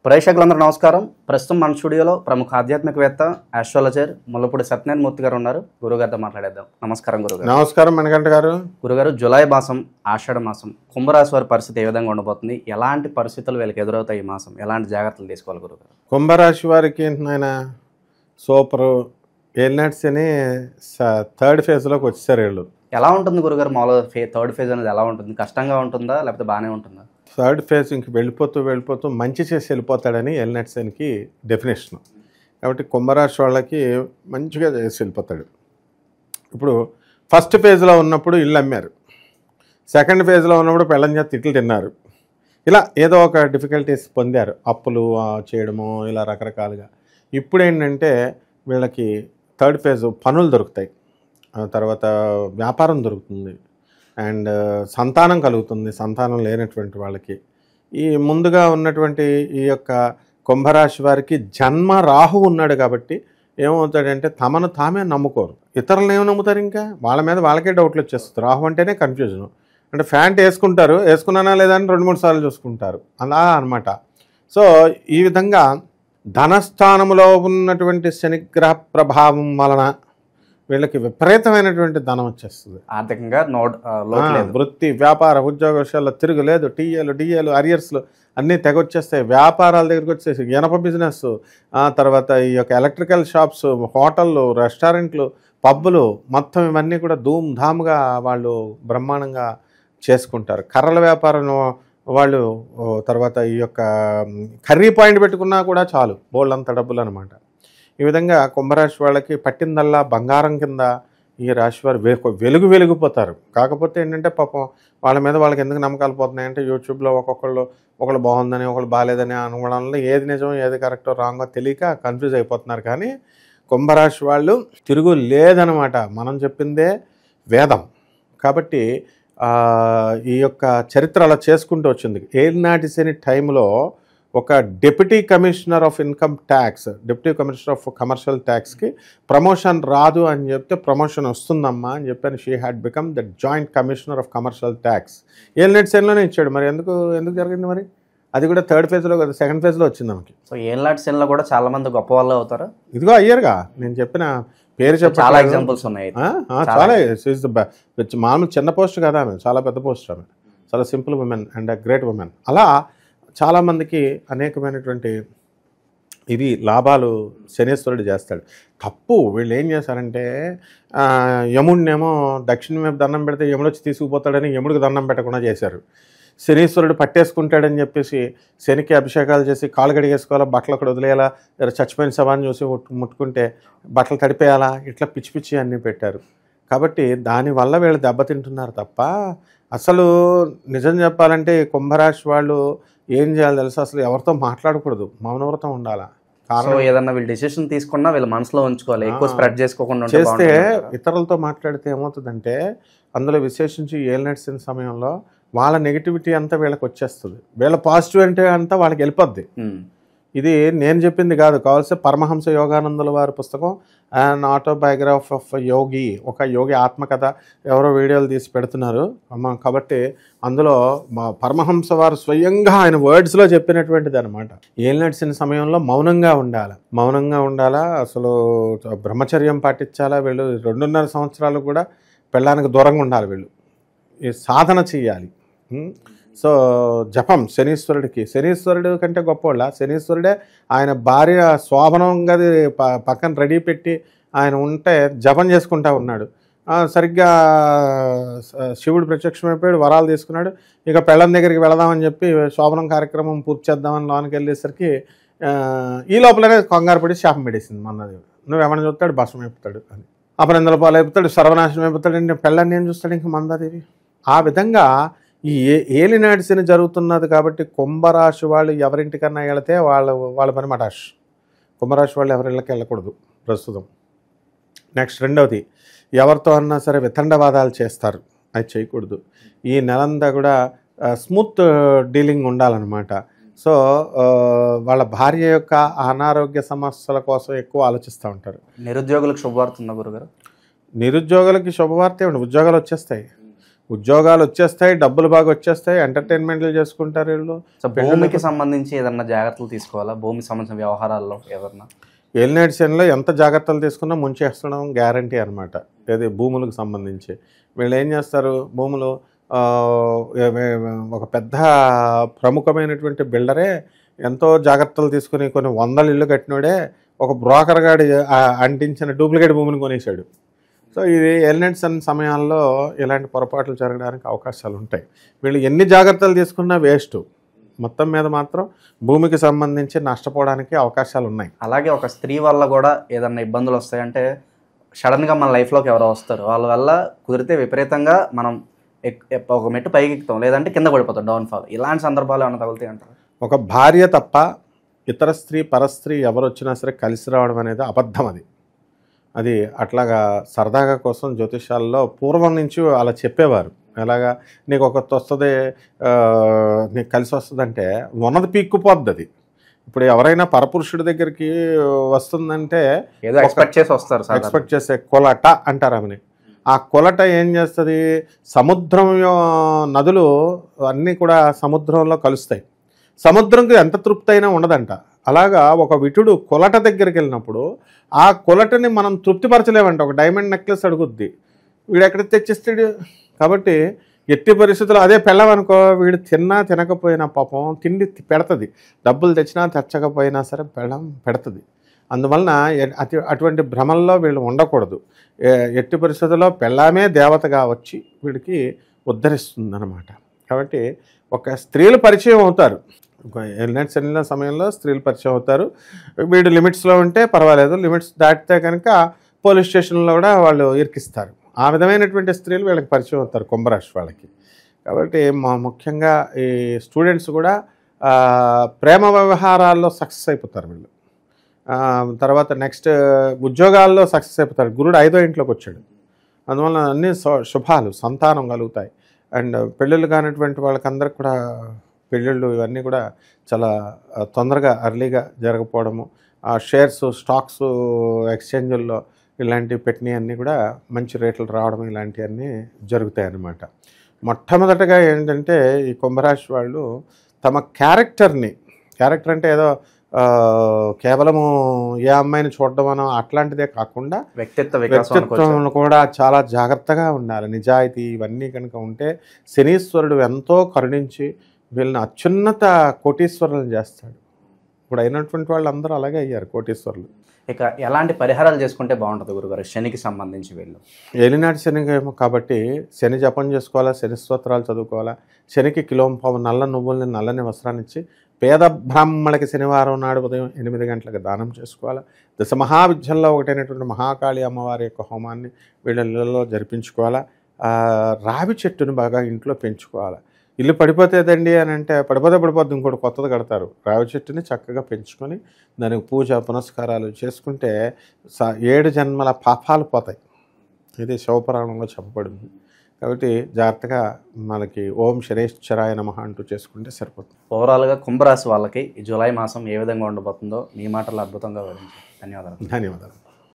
ప్రేక్షకులందరూ నమస్కారం. ప్రస్తుతం మన స్టూడియోలో ప్రముఖ ఆధ్యాత్మికవేత్త ఆస్ట్రాలజర్ ముల్లపూడి సత్యనారాయణ మూర్తి గారు ఉన్నారు. గురుగారితో మాట్లాడేద్దాం. నమస్కారం గురుగారు. నమస్కారం మణికంఠ గారు. గురుగారు, జూలై మాసం, ఆషాఢ మాసం, కుంభరాశి వారి పరిస్థితి ఏ విధంగా ఉండబోతుంది? ఎలాంటి పరిస్థితులు వీళ్ళకి ఎదురవుతాయి? ఈ మాసం ఎలాంటి జాగ్రత్తలు తీసుకోవాలి గురుగారు? కుంభరాశి వారికి ఆయన సూపరు ఏలినాట్స్ అని థర్డ్ ఫేజ్లోకి వచ్చేసారు వీళ్ళు. ఎలా ఉంటుంది గురుగారు? మామూలుగా థర్డ్ ఫేజ్ అనేది ఎలా ఉంటుంది? కష్టంగా ఉంటుందా లేకపోతే బాగానే ఉంటుందా? థర్డ్ ఫేజ్ ఇంక వెళ్ళిపోతూ మంచి చేసి వెళ్ళిపోతాడని ఎల్నట్సన్కి డెఫినేషన్. కాబట్టి కుంభరాశి వాళ్ళకి మంచిగా చేసి వెళ్ళిపోతాడు. ఇప్పుడు ఫస్ట్ ఫేజ్లో ఉన్నప్పుడు ఇల్లు అమ్మారు, సెకండ్ ఫేజ్లో ఉన్నప్పుడు పెళ్ళం చేత తిట్లు తిన్నారు, ఇలా ఏదో ఒక డిఫికల్టీస్ పొందారు, అప్పులు చేయడము ఇలా రకరకాలుగా. ఇప్పుడు ఏంటంటే వీళ్ళకి థర్డ్ ఫేజ్ పనులు దొరుకుతాయి, తర్వాత వ్యాపారం దొరుకుతుంది, అండ్ సంతానం కలుగుతుంది. సంతానం లేనటువంటి వాళ్ళకి ఈ ముందుగా ఉన్నటువంటి ఈ యొక్క కుంభరాశి వారికి జన్మ రాహు ఉన్నాడు కాబట్టి ఏమవుతాడంటే తమను తామే నమ్ముకోరు, ఇతరులను ఏమి నమ్ముతారు? ఇంకా వాళ్ళ మీద వాళ్ళకే డౌట్లు వచ్చేస్తుంది. రాహు అంటేనే కన్ఫ్యూజన్. అంటే ప్యాంట్ వేసుకుంటారు, వేసుకున్నానా లేదా అని 2-3 సార్లు చూసుకుంటారు, అలా అనమాట. సో ఈ విధంగా ధనస్థానంలో ఉన్నటువంటి శనిగ్రహ ప్రభావం వలన వీళ్ళకి విపరీతమైనటువంటి ధనం వచ్చేస్తుంది. ఆర్థికంగా వృత్తి వ్యాపార ఉద్యోగ విషయాల్లో తిరుగులేదు. డిఏలు అరియర్స్లు అన్నీ తెగొచ్చేస్తాయి. వ్యాపారాల దగ్గరికి వచ్చేసి ఇనప బిజినెస్, తర్వాత ఈ యొక్క ఎలక్ట్రికల్ షాప్స్, హోటళ్ళు, రెస్టారెంట్లు, పబ్బులు, మొత్తం ఇవన్నీ కూడా ధూమ్ ధామ్గా వాళ్ళు బ్రహ్మాండంగా చేసుకుంటారు. కర్రల వ్యాపారం వాళ్ళు, తర్వాత ఈ యొక్క కర్రీ పాయింట్ పెట్టుకున్నా కూడా చాలు, బోల్డ్ అంత డబ్బులు అనమాట. ఈ విధంగా కుంభరాశి వాళ్ళకి పట్టిందల్లా బంగారం కింద ఈ రాశి వారు వెలిగిపోతారు. కాకపోతే ఏంటంటే పాపం వాళ్ళ మీద వాళ్ళకి ఎందుకు నమ్మకాలు పోతున్నాయంటే యూట్యూబ్లో ఒకళ్ళు బాగుందని ఒకళ్ళు బాగాలేదని అనుకోవడంలో ఏది నిజం ఏది కరెక్టో రాంగో తెలియక కన్ఫ్యూజ్ అయిపోతున్నారు. కానీ కుంభరాశి వాళ్ళు తిరుగు లేదనమాట. మనం చెప్పిందే వేదం. కాబట్టి ఈ యొక్క చరిత్ర అలా చేసుకుంటూ వచ్చింది. ఏలినాటి శని టైంలో ఒక deputy commissioner of income tax, deputy commissioner of commercial ట్యాక్స్కి ప్రమోషన్ రాదు అని చెప్తే ప్రమోషన్ వస్తుందమ్మా అని చెప్పని she had become the joint commissioner of commercial tax. ఏలినాటి శనిలోనే ఇచ్చాడు. మరి ఎందుకు జరిగింది? మరి అది కూడా థర్డ్ ఫేజ్లో కదా, సెకండ్ ఫేజ్లో వచ్చింది మనకి. సో ఏలినాటి శనిలో కూడా చాలా మంది గొప్ప వాళ్ళు అవుతారు. ఇదిగో అయ్యారుగా, నేను చెప్పిన పేరు చెప్పాలి, చాలా ఎగ్జాంపుల్స్ ఉన్నాయి. చాలా మామూలు చిన్న పోస్ట్ కదా ఆమె, చాలా పెద్ద పోస్ట్ ఆమె, చాలా simple women and great women. అలా చాలామందికి అనేకమైనటువంటి ఇవి లాభాలు శనీశ్వరుడు చేస్తాడు. తప్పు వీళ్ళు ఏం చేశారంటే యముడినేమో దక్షిణ వైపు దండం పెడితే యముడు వచ్చి తీసుకుపోతాడని యముడికి దండం పెట్టకుండా చేశారు. శనీశ్వరుడు పట్టేసుకుంటాడని చెప్పేసి శనికి అభిషేకాలు చేసి కాళ్ళు కడిగేసుకోవాలా, బట్టలు అక్కడ వదిలేయాలా, చచ్చిపోయిన శవాన్ని చూసి ముట్టుకుంటే బట్టలు తడిపేయాలా, ఇట్లా పిచ్చి అన్నీ పెట్టారు. కాబట్టి దానివల్ల వీళ్ళు దెబ్బతింటున్నారు తప్ప అసలు నిజం చెప్పాలంటే కుంభరాశి వాళ్ళు ఏం చేయాలి తెలుసు? అసలు ఎవరితో మాట్లాడకూడదు, మౌనవ్రతం ఉండాలా. కారణం ఏదన్నా వీళ్ళు డెసిషన్ తీసుకున్నా వీళ్ళు మనసులో ఉంచుకోవాలి, ఎక్కువ స్ప్రెడ్ చేసుకోకుండా చేస్తే ఇతరులతో మాట్లాడితే ఏమవుతుందంటే అందులో విశేషించి ఏలినాటి శని సమయంలో వాళ్ళ నెగిటివిటీ అంతా వీళ్ళకి వచ్చేస్తుంది, వీళ్ళ పాజిటివిటీ అంతా వాళ్ళకి వెళ్ళిపోద్ది. ఇది నేను చెప్పింది కాదు, కావాల్సి పరమహంస యోగానందుల వారి పుస్తకం అండ్ ఆటోబయోగ్రఫీ ఆఫ్ యోగి, ఒక యోగి ఆత్మకథ ఎవరో వీడియోలు తీసి పెడుతున్నారు. కాబట్టి అందులో మా పరమహంస వారు స్వయంగా ఆయన వర్డ్స్లో చెప్పినటువంటిది అనమాట. ఏలినాటి శని సమయంలో మౌనంగా ఉండాలా, అసలు బ్రహ్మచర్యం పాటించాలా. వీళ్ళు 2.5 సంవత్సరాలు కూడా పెళ్ళానికి దూరంగా ఉండాలి. వీళ్ళు ఈ సాధన చెయ్యాలి. సో జపం శనీశ్వరుడు కంటే గొప్పవాళ్ళ శనీశ్వరుడే. ఆయన భార్య శోభనంగా పక్కన రెడీ పెట్టి ఆయన ఉంటే జపం చేసుకుంటా ఉన్నాడు. సరిగ్గా శివుడు ప్రత్యక్షమైపోయాడు, వరాలు తీసుకున్నాడు. ఇక పెళ్ళం దగ్గరికి వెళదామని చెప్పి శోభనం కార్యక్రమం పూర్తి చేద్దామని లోనికి వెళ్ళేసరికి ఈ లోపలనే కంగారు పడి శాపం పెడేసింది మన్నాదేవి. నువ్వు ఎవరిని చూస్తాడు భస్మం అయిపోతాడు అని, అపనిందల పాలు అయిపోతాడు, సర్వనాశనం అయిపోతాడు, పెళ్ళాన్ని ఏం చూస్తాడు ఇంక మందాదేవి. ఆ విధంగా ఈ ఏలినాటి శని జరుగుతున్నది. కాబట్టి కుంభరాశి వాళ్ళు ఎవరింటికన్నా వెళితే వాళ్ళ పని మటాష్. కుంభరాశి వాళ్ళు ఎవరిళ్ళకి వెళ్ళకూడదు ప్రస్తుతం. నెక్స్ట్ రెండవది, ఎవరితో అన్నా సరే వితండవాదాలు చేస్తారు, అది చేయకూడదు. ఈ నెలంతా కూడా స్మూత్ డీలింగ్ ఉండాలన్నమాట. సో వాళ్ళ భార్య యొక్క అనారోగ్య సమస్యల కోసం ఎక్కువ ఆలోచిస్తూ ఉంటారు. నిరుద్యోగులకు శుభవార్త ఉందా గురుగారు? నిరుద్యోగులకి శుభవార్త ఏమిటి? ఉద్యోగాలు వచ్చేస్తాయి. ఉద్యోగాలు వచ్చేస్తాయి, డబ్బులు బాగా వచ్చేస్తాయి, ఎంటర్టైన్మెంట్లు చేసుకుంటారు వీళ్ళు. సో భూమికి సంబంధించి ఏదన్నా జాగ్రత్తలు తీసుకోవాలా? భూమికి సంబంధించిన వ్యవహారాల్లో ఏదన్నా ఏలినాటి శనిలో ఎంత జాగ్రత్తలు తీసుకున్నా ముంచేస్తడం గ్యారంటీ అనమాట. ఏది భూములకు సంబంధించి వీళ్ళు ఏం చేస్తారు, భూములు ఒక పెద్ద ప్రముఖమైనటువంటి బిల్డరే ఎంతో జాగ్రత్తలు తీసుకుని కొన్ని 100 ఇళ్ళు కట్టినోడే ఒక బ్రోకర్ గాడి అంటించిన డూప్లికేట్ భూమిని కొనేసాడు. సో ఇది ఏలినాటి శని సమయాల్లో ఇలాంటి పొరపాట్లు జరగడానికి అవకాశాలు ఉంటాయి. వీళ్ళు ఎన్ని జాగ్రత్తలు తీసుకున్నా వేస్ట్. మొత్తం మీద మాత్రం భూమికి సంబంధించి నష్టపోవడానికి అవకాశాలు ఉన్నాయి. అలాగే ఒక స్త్రీ వల్ల కూడా ఏదన్నా ఇబ్బందులు వస్తాయంటే సడన్గా మన లైఫ్లోకి ఎవరో వస్తారు, వాళ్ళ వల్ల కుదిరితే విపరీతంగా మనం ఒక మెట్టు పైకి ఎక్కుతాం, లేదంటే కింద పడిపోతాం, డౌన్ఫాల్. ఇలాంటి సందర్భాలు ఏమైనా తగులుతాయి అంటారు? ఒక భార్య తప్ప ఇతర స్త్రీ పరస్త్రీ ఎవరు వచ్చినా సరే కలిసి రావడం అనేది అబద్ధం. అది అట్లాగా సరదాగా కోసం జ్యోతిషాల్లో పూర్వం నుంచి అలా చెప్పేవారు. ఎలాగా నీకు ఒకటి వస్తుంది, నీకు కలిసి వస్తుందంటే ఉన్నది పీక్కుపోద్ది. అది ఇప్పుడు ఎవరైనా పరపురుషుడి దగ్గరికి వస్తుందంటే ఏదో ఎక్స్పెక్ట్ చేసి వస్తారు, ఎక్స్పెక్ట్ చేసే కొలట అంటారు ఆమెని. ఆ కొలట ఏం చేస్తుంది, సముద్రం నదులు అన్నీ కూడా సముద్రంలో కలుస్తాయి. సముద్రంకి ఎంత తృప్తి అయినా ఉండదంట. అలాగా ఒక విటుడు కొలట దగ్గరికి వెళ్ళినప్పుడు ఆ కొలటని మనం తృప్తిపరచలేమంట. ఒక డైమండ్ నెక్లెస్ అడుగుద్ది, వీడు ఎక్కడ తెచ్చిస్తాడు. కాబట్టి ఎట్టి పరిస్థితుల్లో అదే పెళ్ళమనుకో, వీడు తిన్నా తినకపోయినా పాపం తిండి పెడుతుంది, డబ్బులు తెచ్చినా తెచ్చకపోయినా సరే పెళ్ళం పెడుతుంది. అందువలన అటువంటి భ్రమల్లో వీళ్ళు ఉండకూడదు. ఎట్టి పరిస్థితుల్లో పెళ్ళామే దేవతగా వచ్చి వీడికి ఉద్ధరిస్తుంది అన్నమాట. కాబట్టి ఒక స్త్రీలు పరిచయం అవుతారు. ఏలినాటి శని సమయంలో స్త్రీలు పరిచయం అవుతారు. వీడు లిమిట్స్లో ఉంటే పర్వాలేదు, లిమిట్స్ దాటితే కనుక పోలీస్ స్టేషన్లో కూడా వాళ్ళు ఇరికిస్తారు. ఆ విధమైనటువంటి స్త్రీలు వీళ్ళకి పరిచయం అవుతారు కుంభరాశి వాళ్ళకి. కాబట్టి ముఖ్యంగా ఈ స్టూడెంట్స్ కూడా ప్రేమ వ్యవహారాల్లో సక్సెస్ అయిపోతారు వీళ్ళు. తర్వాత నెక్స్ట్ ఉద్యోగాల్లో సక్సెస్ అయిపోతారు. గురుడు 5వ ఇంట్లోకి వచ్చాడు, అందువల్ల అన్ని శుభాలు, సంతానం కలుగుతాయి. అండ్ పెళ్ళిళ్ళు కానిటువంటి వాళ్ళకందరికి కూడా పెళ్ళిళ్ళు ఇవన్నీ కూడా చాలా తొందరగా అర్లీగా జరగకపోవడము, ఆ షేర్స్ స్టాక్స్ ఎక్స్చేంజుల్లో ఇలాంటివి పెట్టినవన్నీ కూడా మంచి రేట్లు రావడం, ఇలాంటివన్నీ జరుగుతాయి అన్నమాట. మొట్టమొదటగా ఏంటంటే ఈ కుంభరాశి వాళ్ళు తమ క్యారెక్టర్ అంటే ఏదో కేవలము ఏ అమ్మాయిని చూడడమనో అట్లాంటిదే కాకుండా వ్యక్తిత్వం కూడా చాలా జాగ్రత్తగా ఉండాలి. నిజాయితీ ఇవన్నీ కనుక ఉంటే శనీశ్వరుడు ఎంతో కరుణించి వీళ్ళని అత్యున్నత కోటీశ్వరులను చేస్తాడు. ఇప్పుడు అయినటువంటి వాళ్ళు అందరూ అలాగే అయ్యారు కోటీశ్వరులు. ఇక ఎలాంటి పరిహారాలు చేసుకుంటే బాగుంటుంది గురుగారు శనికి సంబంధించి? వీళ్ళు ఏలినాటి శని ఏమో కాబట్టి శని జపం చేసుకోవాలా, శని స్తోత్రాలు చదువుకోవాలా. శనికి కిలోంపావు నల్ల నువ్వుల్ని నల్లని వస్త్రాన్ని ఇచ్చి పేద బ్రాహ్మణులకి శనివారం నాడు ఉదయం 8 గంటలకు దానం చేసుకోవాలా. దశ మహావిద్యల్లో ఒకటైనటువంటి మహాకాళి అమ్మవారి యొక్క హోమాన్ని వీళ్ళ ఇళ్ళలో జరిపించుకోవాలా. రావి చెట్టును బాగా ఇంట్లో పెంచుకోవాలా. ఇల్లు పడిపోతేదండి అని అంటే పడిపోద్ది, ఇంకోటి కొత్తది కడతారు. రావి చెట్టుని చక్కగా పెంచుకొని దానికి పూజ పునస్కారాలు చేసుకుంటే 7 జన్మల పాపాలు పోతాయి. ఇది శివపురాణంలో చెప్పబడింది. కాబట్టి జాగ్రత్తగా మనకి ఓం శనేశ్వరాయ నమః అంటూ చేసుకుంటే సరిపోతుంది. ఓవరాల్గా కుంభరాశి వాళ్ళకి ఈ జూలై మాసం ఏ విధంగా ఉండబోతుందో మీ మాటలు అద్భుతంగా వివరించారు. ధన్యవాదాలు.